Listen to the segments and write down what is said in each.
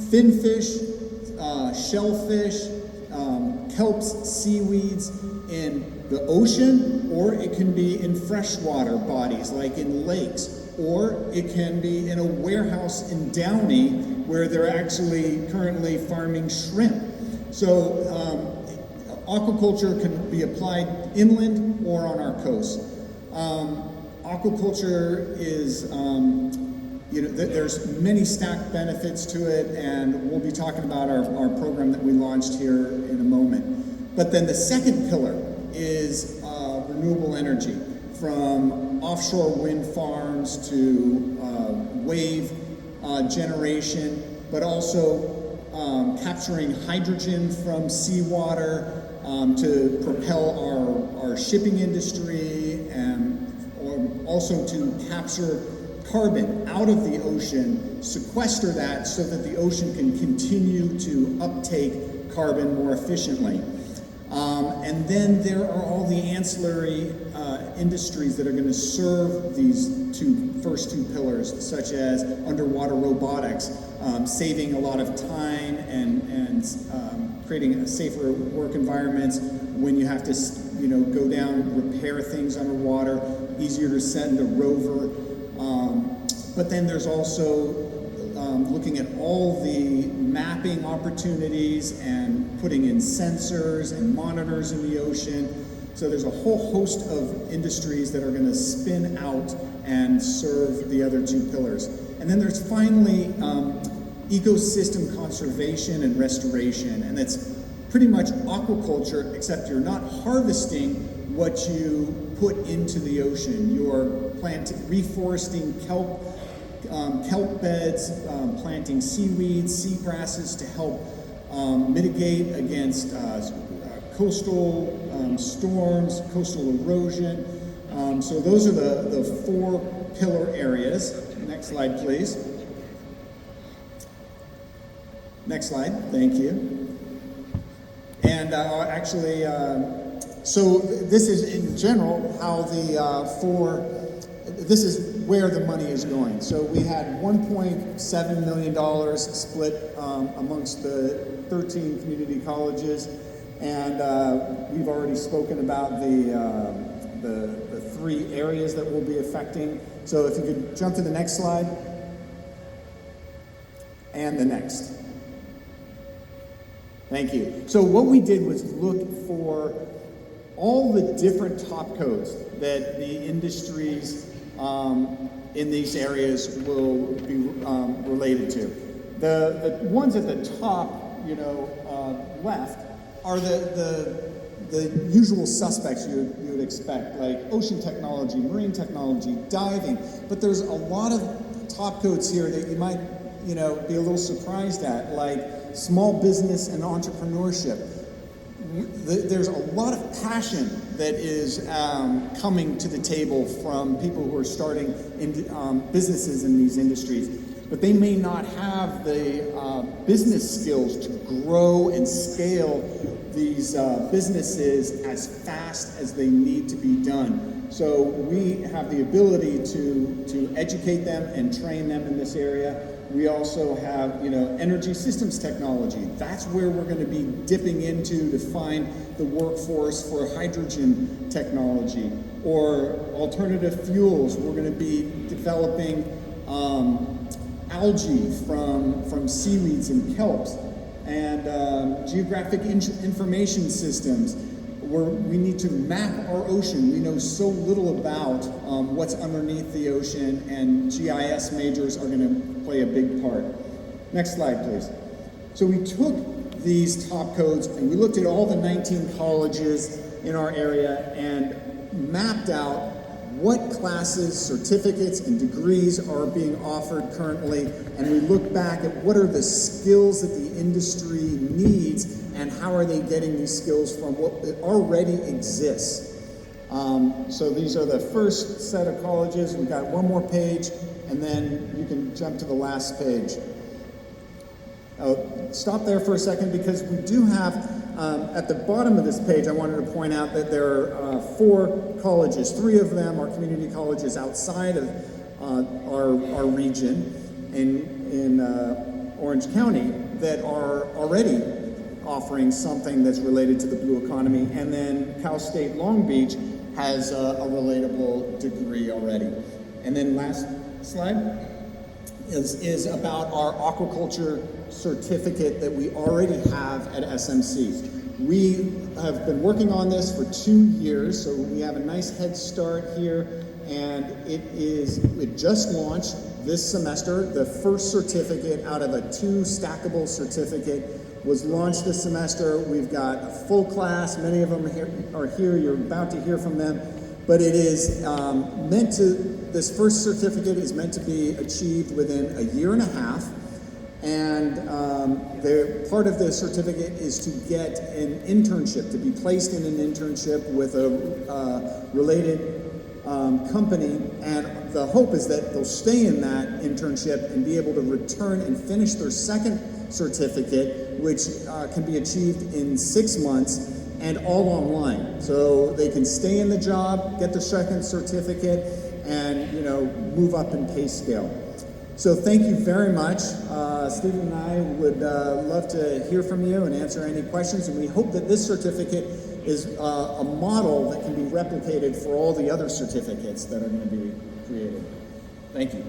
finfish, shellfish, kelps, seaweeds in the ocean, or it can be in freshwater bodies like in lakes, or it can be in a warehouse in Downey where they're actually currently farming shrimp. So aquaculture can be applied inland or on our coast. Aquaculture is, there's many stacked benefits to it, and we'll be talking about our program that we launched here in a moment. But then the second pillar is renewable energy, from offshore wind farms to wave generation, but also capturing hydrogen from seawater to propel our shipping industry, and also to capture carbon out of the ocean, sequester that so that the ocean can continue to uptake carbon more efficiently. And then there are all the ancillary industries that are going to serve these first two pillars, such as underwater robotics, saving a lot of time and creating safer work environments when you have to go down, repair things underwater, easier to send a rover. But then there's also looking at all the mapping opportunities and putting in sensors and monitors in the ocean. So there's a whole host of industries that are going to spin out and serve the other two pillars. And then there's finally ecosystem conservation and restoration, and that's pretty much aquaculture, except you're not harvesting what you put into the ocean. You're reforesting kelp beds, planting seaweeds, seagrasses to help mitigate against coastal storms, coastal erosion. So those are the four pillar areas. Next slide, please. Next slide, thank you. And so this is in general how this is where the money is going. So we had $1.7 million split amongst the 13 community colleges, and we've already spoken about the three areas that we'll be affecting. So if you could jump to the next slide, and the next. Thank you. So what we did was look for all the different top codes that the industries in these areas will be related to. The ones at the top, left, are the usual suspects you would expect, like ocean technology, marine technology, diving. But there's a lot of top codes here that you might, be a little surprised at, like small business and entrepreneurship. There's a lot of passion that is coming to the table from people who are starting businesses in these industries, but they may not have the business skills to grow and scale these businesses as fast as they need to be done. So we have the ability to educate them and train them in this area. We also have, energy systems technology. That's where we're going to be dipping into to find the workforce for hydrogen technology. Or alternative fuels, we're going to be developing algae from seaweeds and kelps. And geographic information systems, where we need to map our ocean. We know so little about what's underneath the ocean, and GIS majors are going to play a big part. Next slide, please. So we took these top codes and we looked at all the 19 colleges in our area and mapped out what classes, certificates, and degrees are being offered currently, and we look back at what are the skills that the industry needs and how are they getting these skills from what already exists. So these are the first set of colleges. We've got one more page, and then you can jump to the last page. Stop there for a second, because we do have, at the bottom of this page, I wanted to point out that there are 4 colleges. 3 of them are community colleges outside of our region. In Orange County that are already offering something that's related to the blue economy, and then Cal State Long Beach has a relatable degree already. And then last slide is about our aquaculture certificate that we already have at SMC. We have been working on this for 2 years, so we have a nice head start here, and it just launched this semester. The first certificate out of a 2 stackable certificate was launched this semester. We've got a full class. Many of them are here. You're about to hear from them. But it is this first certificate is meant to be achieved within a year and a half. And part of the certificate is to get an internship, to be placed in an internship with a related company, and the hope is that they'll stay in that internship and be able to return and finish their second certificate, which can be achieved in 6 months and all online. So they can stay in the job, get their second certificate, and move up in pay scale. So thank you very much. Stephen and I would love to hear from you and answer any questions, and we hope that this certificate is a model that can be replicated for all the other certificates that are going to be created. Thank you.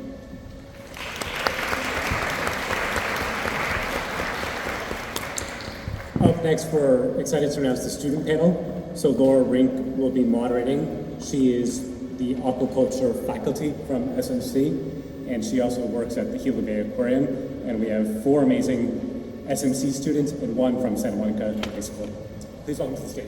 Up next, we're excited to announce the student panel. So Laura Rink will be moderating. She is the aquaculture faculty from SMC, and she also works at the Gila Bay Aquarium. And we have 4 amazing SMC students and 1 from Santa Monica High School. Please welcome to the stage.